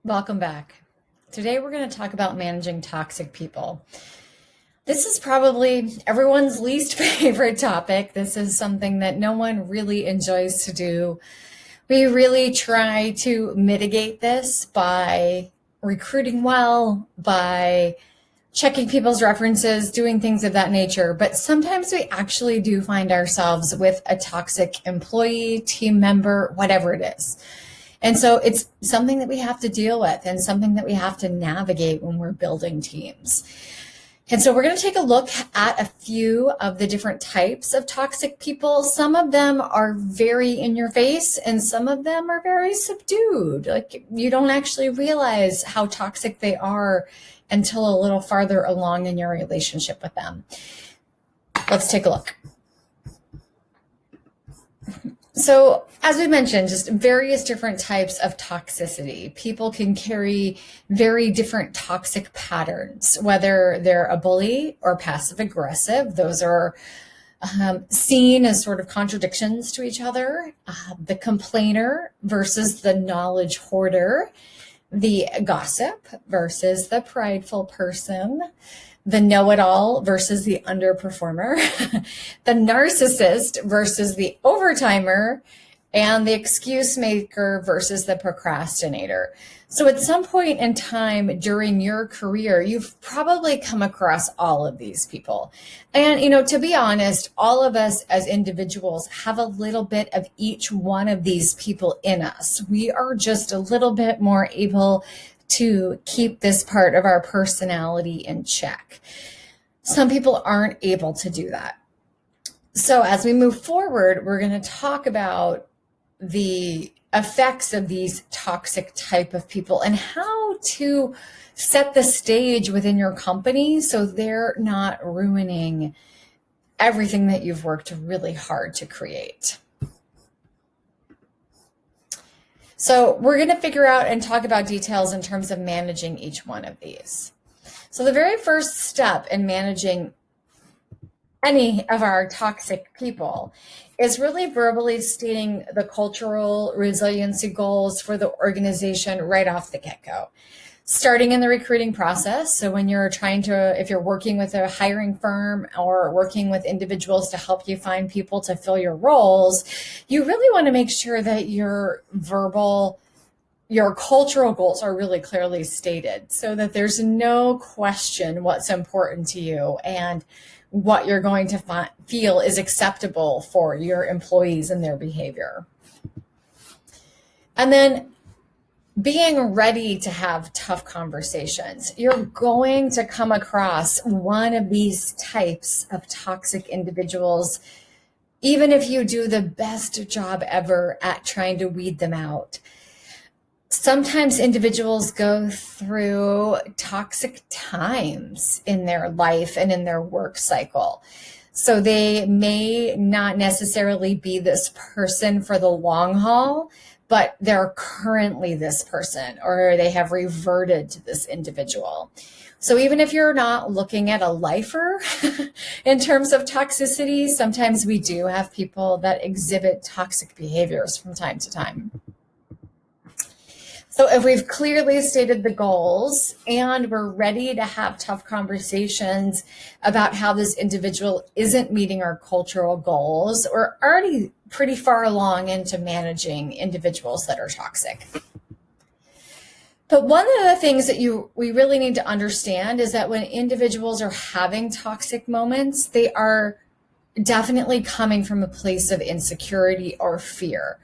Welcome back. Today we're going to talk about managing toxic people. This is probably everyone's least favorite topic. This is something that no one really enjoys to do. We really try to mitigate this by recruiting well, by checking people's references, doing things of that nature. But sometimes we actually do find ourselves with a toxic employee, team member, whatever it is. And so it's something that we have to deal with and something that we have to navigate when we're building teams. And so we're going to take a look at a few of the different types of toxic people. Some of them are very in your face and some of them are very subdued. Like you don't actually realize how toxic they are until a little farther along in your relationship with them. Let's take a look. So as we mentioned, just various different types of toxicity. People can carry very different toxic patterns, whether they're a bully or passive aggressive. Those are seen as sort of contradictions to each other. The complainer versus the knowledge hoarder, the gossip versus the prideful person, the know-it-all versus the underperformer, the narcissist versus the overtimer, and the excuse maker versus the procrastinator. So at some point in time during your career, you've probably come across all of these people. And, to be honest, all of us as individuals have a little bit of each one of these people in us. We are just a little bit more able to keep this part of our personality in check. Some people aren't able to do that. So as we move forward, we're going to talk about the effects of these toxic type of people and how to set the stage within your company so they're not ruining everything that you've worked really hard to create. So we're going to figure out and talk about details in terms of managing each one of these. So the very first step in managing any of our toxic people is really verbally stating the cultural resiliency goals for the organization right off the get-go. Starting in the recruiting process. So when you're if you're working with a hiring firm or working with individuals to help you find people to fill your roles, you really want to make sure that your cultural goals are really clearly stated so that there's no question what's important to you and what you're going to feel is acceptable for your employees and their behavior. And then being ready to have tough conversations. You're going to come across one of these types of toxic individuals, even if you do the best job ever at trying to weed them out. Sometimes individuals go through toxic times in their life and in their work cycle. So they may not necessarily be this person for the long haul, but they're currently this person or they have reverted to this individual. So even if you're not looking at a lifer in terms of toxicity, sometimes we do have people that exhibit toxic behaviors from time to time. So if we've clearly stated the goals and we're ready to have tough conversations about how this individual isn't meeting our cultural goals, we're already pretty far along into managing individuals that are toxic. But one of the things that we really need to understand is that when individuals are having toxic moments, they are definitely coming from a place of insecurity or fear.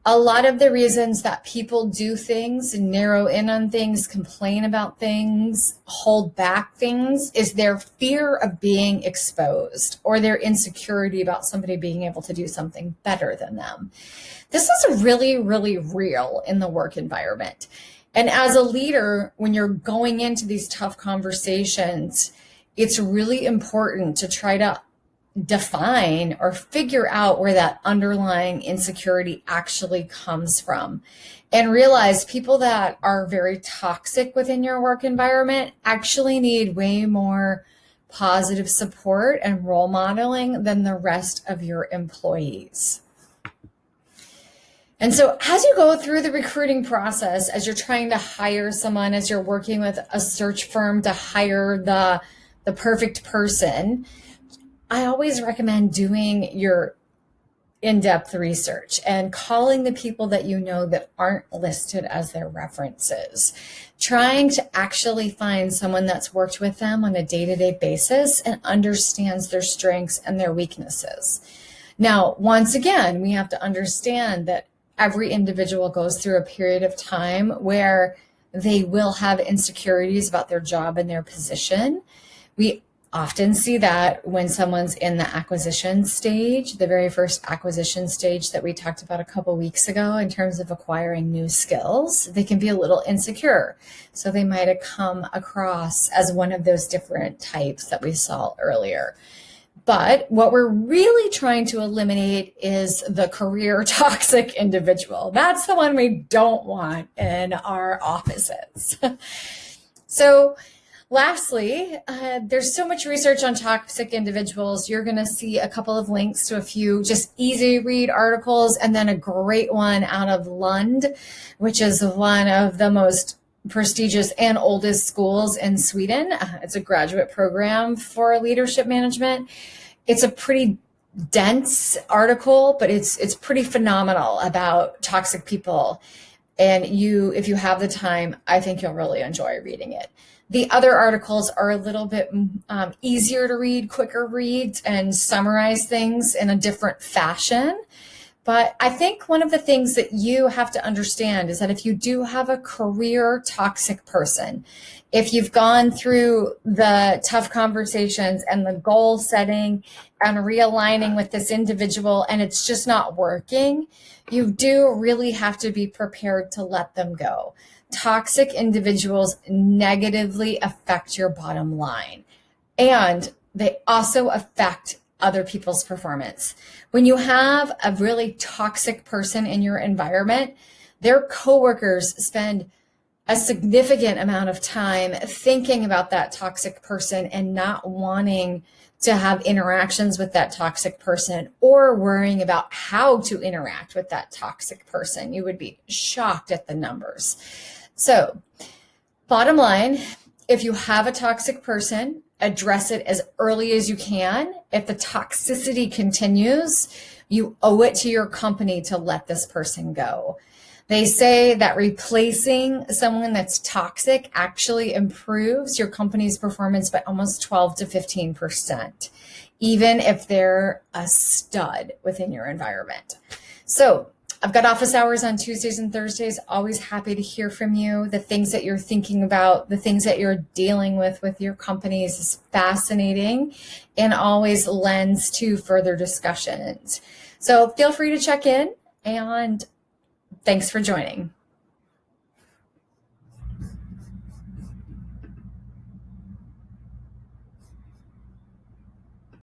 A lot of the reasons that people do things, narrow in on things, complain about things, hold back things is their fear of being exposed or their insecurity about somebody being able to do something better than them. This is really, really real in the work environment. And as a leader, when you're going into these tough conversations, it's really important to try to define or figure out where that underlying insecurity actually comes from and realize people that are very toxic within your work environment actually need way more positive support and role modeling than the rest of your employees. And so as you go through the recruiting process, as you're trying to hire someone, as you're working with a search firm to hire the perfect person, I always recommend doing your in-depth research and calling the people that you know that aren't listed as their references, trying to actually find someone that's worked with them on a day-to-day basis and understands their strengths and their weaknesses. Now, once again, we have to understand that every individual goes through a period of time where they will have insecurities about their job and their position. We often see that when someone's in the acquisition stage, the very first acquisition stage that we talked about a couple weeks ago in terms of acquiring new skills, they can be a little insecure. So they might have come across as one of those different types that we saw earlier. But what we're really trying to eliminate is the career toxic individual. That's the one we don't want in our offices. So lastly, there's so much research on toxic individuals. You're going to see a couple of links to a few just easy read articles, and then a great one out of Lund, which is one of the most prestigious and oldest schools in Sweden. It's a graduate program for leadership management. It's a pretty dense article, but it's pretty phenomenal about toxic people. And if you have the time, I think you'll really enjoy reading it. The other articles are a little bit easier to read, quicker reads, and summarize things in a different fashion. But I think one of the things that you have to understand is that if you do have a career toxic person, if you've gone through the tough conversations and the goal setting and realigning with this individual and it's just not working, you do really have to be prepared to let them go. Toxic individuals negatively affect your bottom line, and they also affect other people's performance. When you have a really toxic person in your environment, their coworkers spend a significant amount of time thinking about that toxic person and not wanting to have interactions with that toxic person or worrying about how to interact with that toxic person. You would be shocked at the numbers. So, bottom line, if you have a toxic person, address it as early as you can. If the toxicity continues, you owe it to your company to let this person go. They say that replacing someone that's toxic actually improves your company's performance by almost 12 to 15%, even if they're a stud within your environment. So, I've got office hours on Tuesdays and Thursdays. Always happy to hear from you. The things that you're thinking about, the things that you're dealing with your companies is fascinating and always lends to further discussions. So feel free to check in, and thanks for joining.